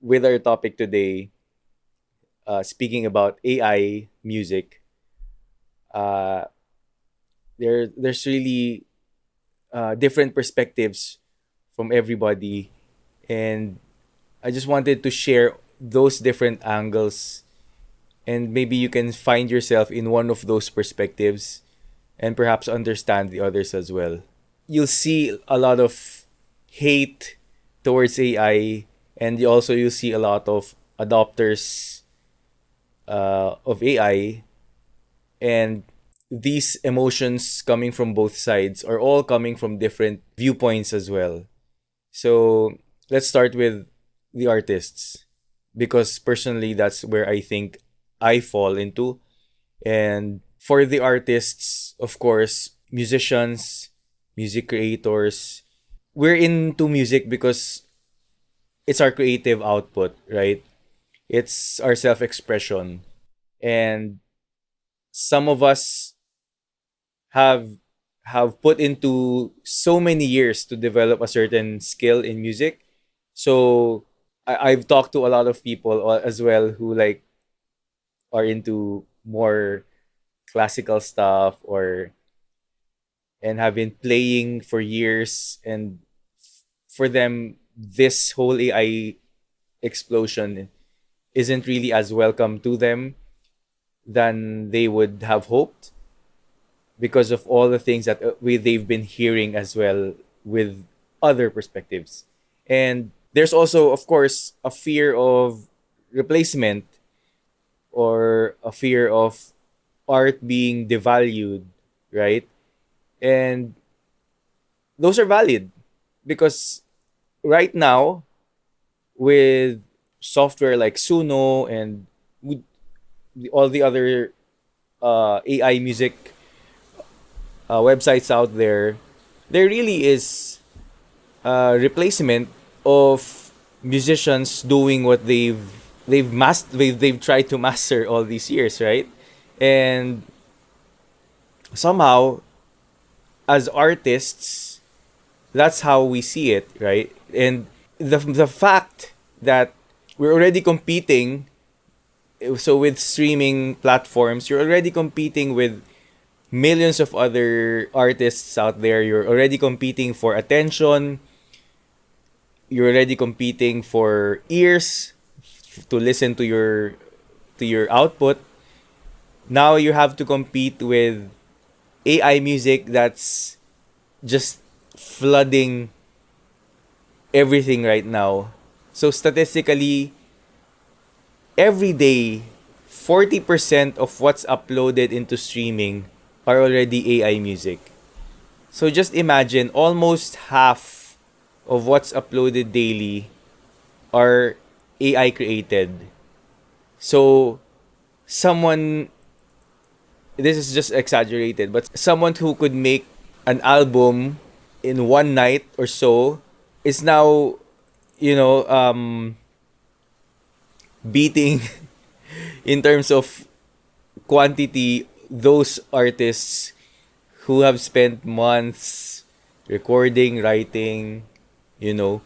with our topic today, speaking about AI music, uh, there's really different perspectives from everybody, and I just wanted to share those different angles, and maybe you can find yourself in one of those perspectives, and perhaps understand the others as well. You'll see a lot of hate towards AI, and you'll see a lot of adopters of AI, and these emotions coming from both sides are all coming from different viewpoints as well. So let's start with the artists, because personally that's where I think I fall into. And for the artists, of course, musicians, music creators, we're into music because it's our creative output, right? It's our self-expression. And some of us have put into so many years to develop a certain skill in music. So I've talked to a lot of people as well who like are into more classical stuff, or and have been playing for years, and for them this whole AI explosion isn't really as welcome to them than they would have hoped, because of all the things that they've been hearing as well with other perspectives. And there's also, of course, a fear of replacement, or a fear of art being devalued, right? And those are valid, because right now, with software like Suno and with all the other AI music websites out there, there really is a replacement of musicians doing what they've tried to master all these years, right? And somehow, as artists, that's how we see it, right? And the fact that we're already competing, so with streaming platforms, you're already competing with millions of other artists out there. You're already competing for attention. You're already competing for ears to listen to your output. Now you have to compete with AI music that's just flooding everything right now. So statistically, every day, 40% of what's uploaded into streaming are already AI music. So just imagine, almost half of what's uploaded daily are AI created. So someone, this is just exaggerated, but someone who could make an album in one night or so is now, you know, beating in terms of quantity those artists who have spent months recording, writing, you know.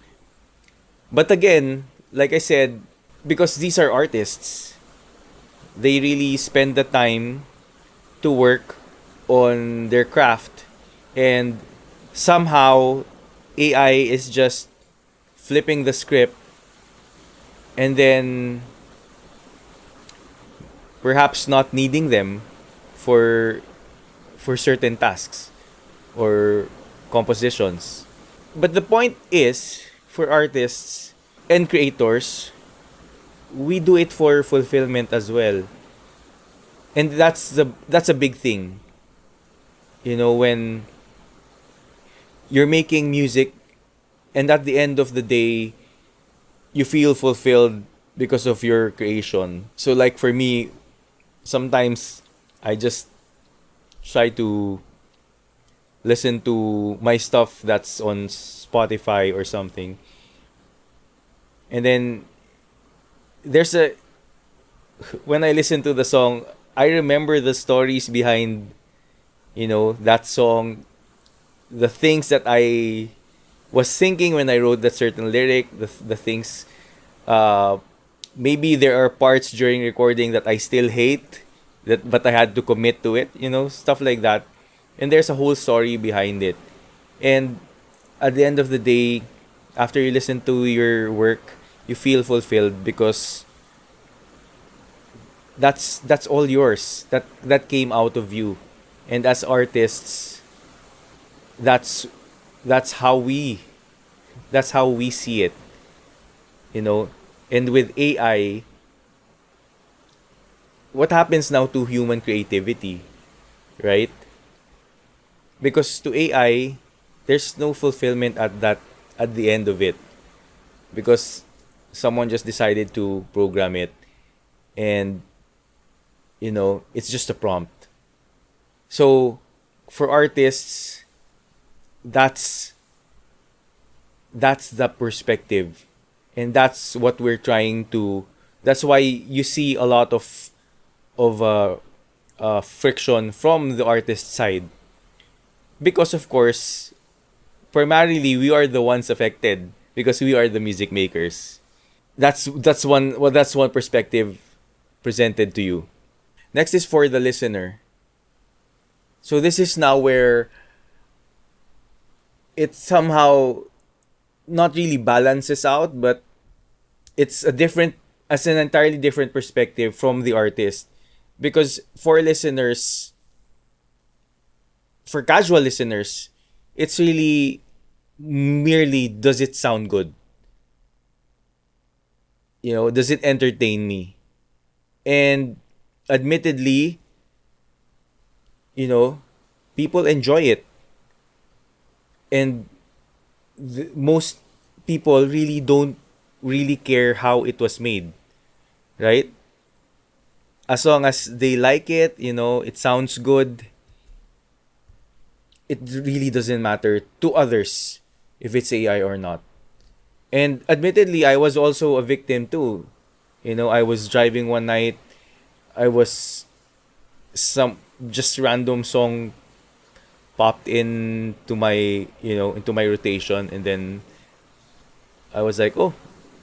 But again, like I said, because these are artists, they really spend the time to work on their craft, and somehow AI is just flipping the script, and then perhaps not needing them for certain tasks or compositions. But the point is, for artists and creators, we do it for fulfillment as well. And that's a big thing. You know, when you're making music, and at the end of the day you feel fulfilled because of your creation. So like for me, sometimes I just try to listen to my stuff that's on Spotify or something. And then there's a when I listen to the song, I remember the stories behind, that song, the things that I was thinking when I wrote that certain lyric, the things Uh, Maybe there are parts during recording that I still hate, that but I had to commit to it, stuff like that. And there's a whole story behind it. And at the end of the day, after you listen to your work, you feel fulfilled because that's all yours. That came out of you. And as artists, that's that's how we that's how we see it, you know. And with AI, what happens now to human creativity, right? Because to AI, there's no fulfillment at the end of it, because someone just decided to program it, and it's just a prompt. So for artists, that's that's the perspective, and that's what we're trying to. That's why you see a lot of friction from the artist side, because of course, primarily we are the ones affected because we are the music makers. That's one perspective presented to you. Next is for the listener. So this is now where it somehow not really balances out, but it's as an entirely different perspective from the artist. Because for listeners, for casual listeners, it's really merely, does it sound good? Does it entertain me? And admittedly, you know, people enjoy it. And most people really don't really care how it was made, right? As long as they like it, it sounds good, it really doesn't matter to others if it's AI or not. And admittedly, I was also a victim too. I was driving one night, I was some just random song popped into my rotation, and then I was like, "Oh,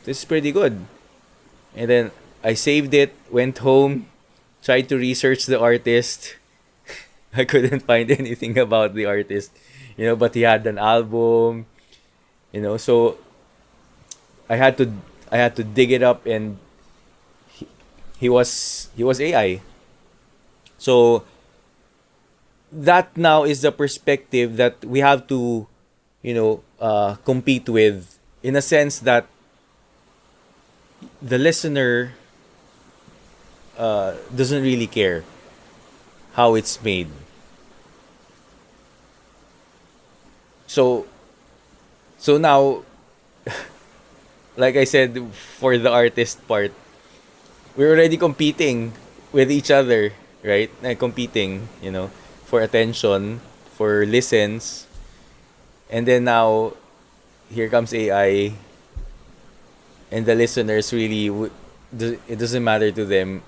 this is pretty good." And then I saved it, went home, tried to research the artist. I couldn't find anything about the artist, but he had an album, so I had to I had to dig it up, and he was AI. So that now is the perspective that we have to, compete with, in a sense that the listener doesn't really care how it's made. So now, like I said, for the artist part, we're already competing with each other, right? Competing, for attention, for listens, and then now here comes AI, and the listeners really it doesn't matter to them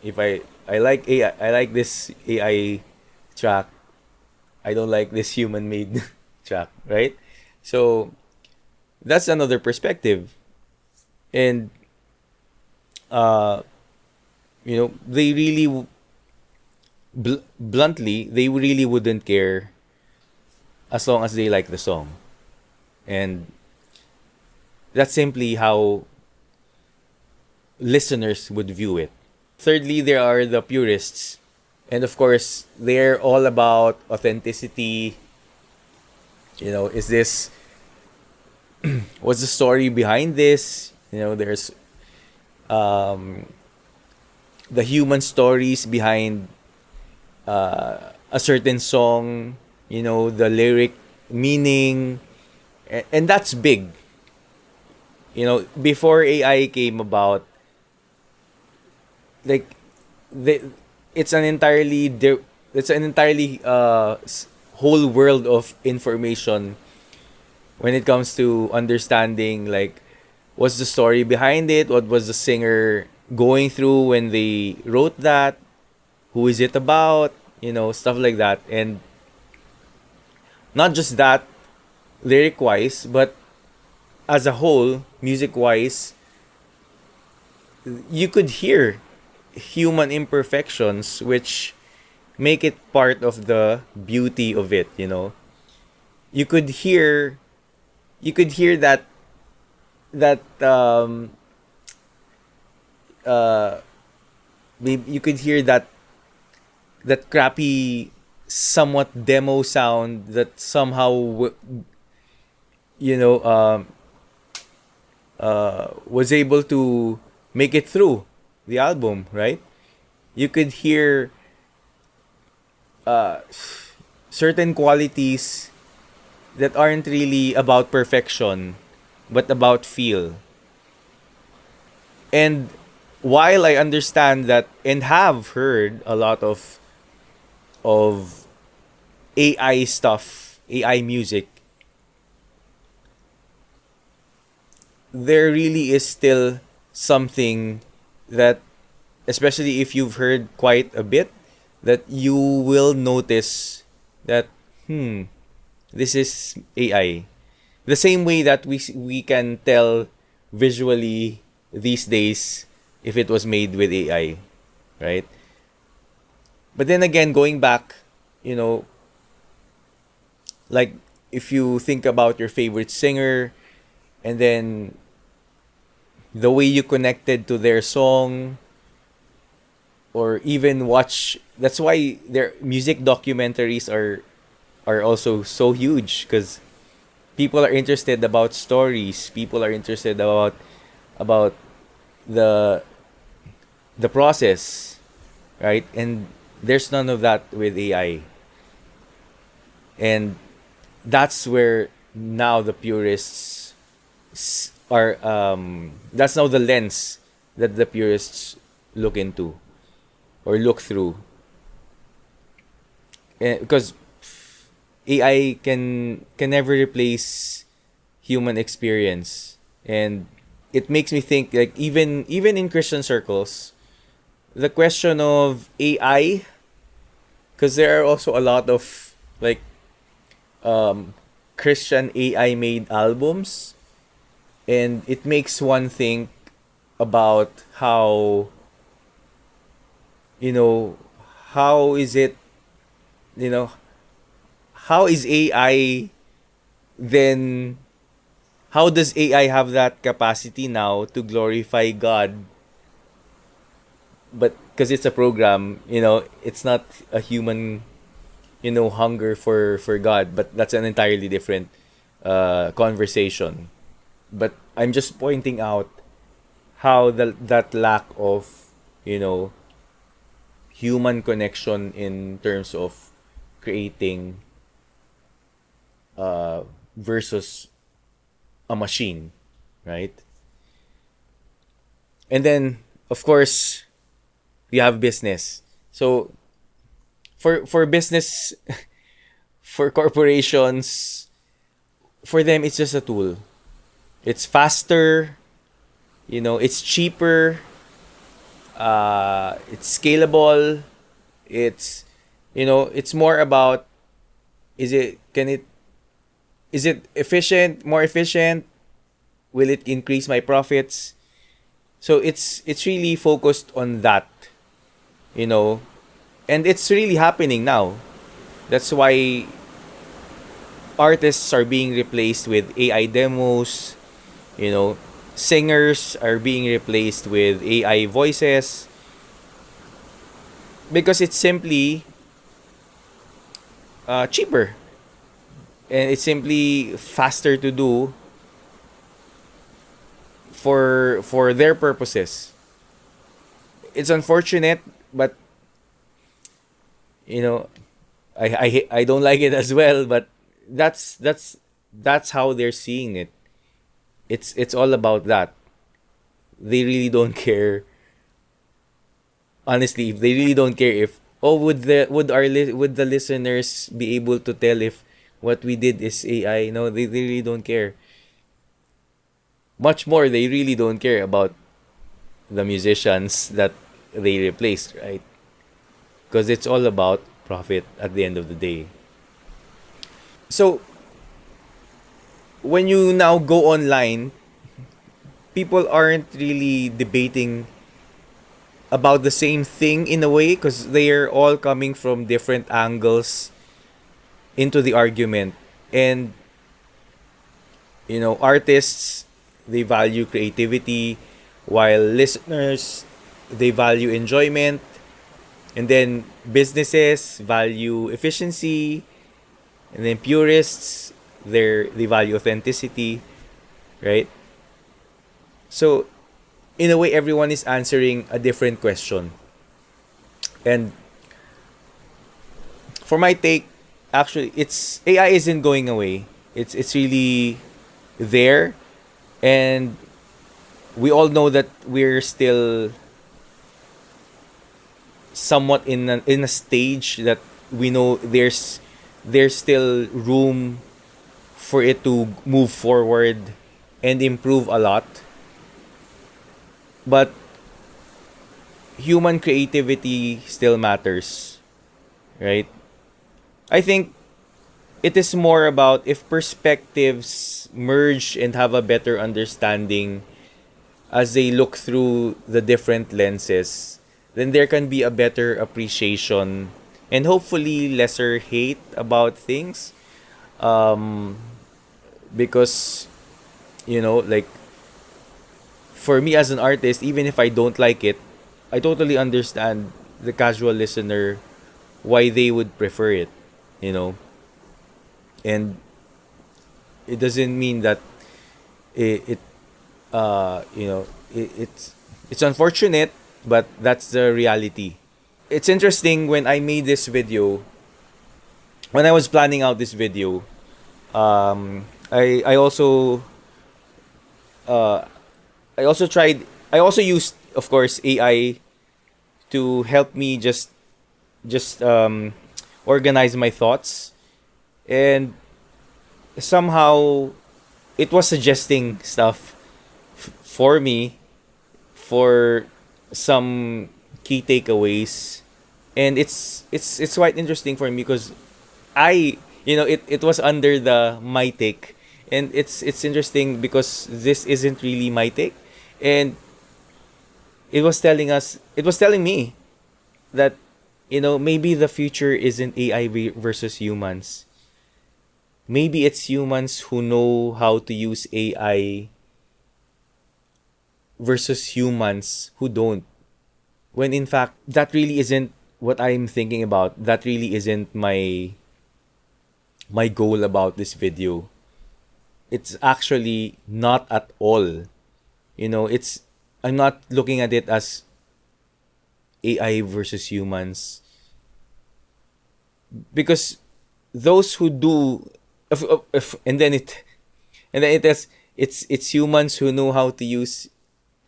if I like AI, I like this AI track. I don't like this human made track, right? So that's another perspective. And uh they really bluntly, they really wouldn't care as long as they like the song. And that's simply how listeners would view it. Thirdly, there are the purists. And of course, they're all about authenticity. Is this, what's the story behind this? There's um, the human stories behind a certain song, the lyric meaning, and that's big. Before AI came about, like, the it's an entirely whole world of information when it comes to understanding, like, what's the story behind it, what was the singer going through when they wrote that, who is it about, stuff like that. And not just that, lyric wise, but as a whole, music wise, you could hear human imperfections, which make it part of the beauty of it. You could hear that uh maybe you could hear that crappy, somewhat demo sound that somehow you know um was able to make it through the album, right? You could hear uh certain qualities that aren't really about perfection but about feel. And while I understand that and have heard a lot of AI stuff, AI music, there really is still something that, especially if you've heard quite a bit, that you will notice that, this is AI. The same way that we can tell visually these days if it was made with AI, right? But then again, going back, you know, like if you think about your favorite singer, and then the way you connected to their song, or even watch, that's why their music documentaries are also so huge, because people are interested about stories, people are interested about the the process, right? And there's none of that with AI. And that's where now the purists are, that's now the lens that the purists look into or look through. Because AI can never replace human experience. And it makes me think, like, even in Christian circles, the question of AI, because there are also a lot of, like, um, Christian AI made albums, and it makes one think about how, you know how is it, you know how is AI then, how does AI have that capacity now to glorify God, but because it's a program, it's not a human, hunger for God. But that's an entirely different conversation. But I'm just pointing out how that lack of, you know human connection in terms of creating, uh, versus a machine, right? And then, of course, we have business. So for business, for corporations, for them it's just a tool. It's faster, it's cheaper, it's scalable. It's more about, is it efficient, more efficient? Will it increase my profits? So it's really focused on that, you know, and it's really happening now. That's why artists are being replaced with AI demos, you know, singers are being replaced with AI voices, because it's simply cheaper, and it's simply faster to do for their purposes. It's unfortunate, but you know, I don't like it as well. But that's how they're seeing it. It's all about that. They really don't care. Honestly, if they really don't care, if, oh, would the listeners be able to tell if what we did is AI? No, they really don't care. Much more, they really don't care about the musicians that they replaced, right? Because it's all about profit at the end of the day. So when you now go online, people aren't really debating about the same thing in a way because they are all coming from different angles into the argument. And artists, they value creativity, while listeners, they value enjoyment, and then businesses value efficiency, and then purists, they value authenticity, right? So in a way, everyone is answering a different question. And for my take, actually, it's AI isn't going away. It's really there, and we all know that we're still somewhat in a stage that we know there's still room for it to move forward and improve a lot. But human creativity still matters, right? I think it is more about if perspectives merge and have a better understanding as they look through the different lenses, then there can be a better appreciation and hopefully lesser hate about things. Um, because, like for me as an artist, even if I don't like it, I totally understand the casual listener why they would prefer it, you know. And it doesn't mean that it it's unfortunate, but that's the reality. It's interesting when I made this video, when I was planning out this video, I also uh I also tried I also used, of course, AI to help me just organize my thoughts, and somehow it was suggesting stuff for me for some key takeaways. And it's quite interesting for me because it was under the my take. And it's interesting because this isn't really my take. And it was telling me that maybe the future isn't AI versus humans. Maybe it's humans who know how to use AI versus humans who don't. When in fact, that really isn't what I'm thinking about. That really isn't my goal about this video. It's actually not at all. It's I'm not looking at it as AI versus humans, because those who do if and then it has it's humans who know how to use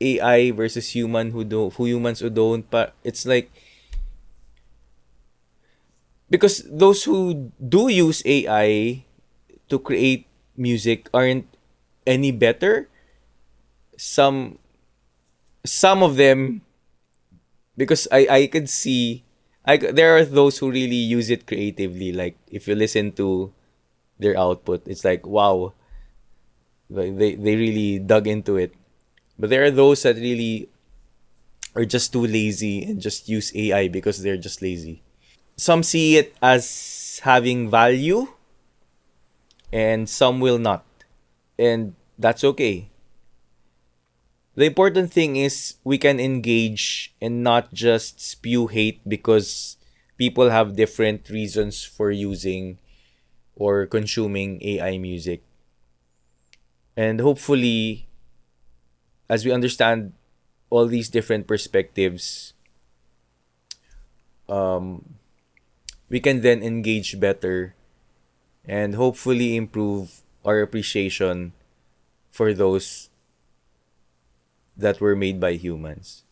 AI versus humans who don't. But it's like, because those who do use AI to create music aren't any better. Some of them, because I could see, there are those who really use it creatively. Like if you listen to their output, it's like, wow, they really dug into it. But there are those that really are just too lazy and just use AI because they're just lazy. Some see it as having value, and some will not. And that's okay. The important thing is we can engage and not just spew hate because people have different reasons for using or consuming AI music. And hopefully, as we understand all these different perspectives, um, we can then engage better and hopefully improve our appreciation for those that were made by humans.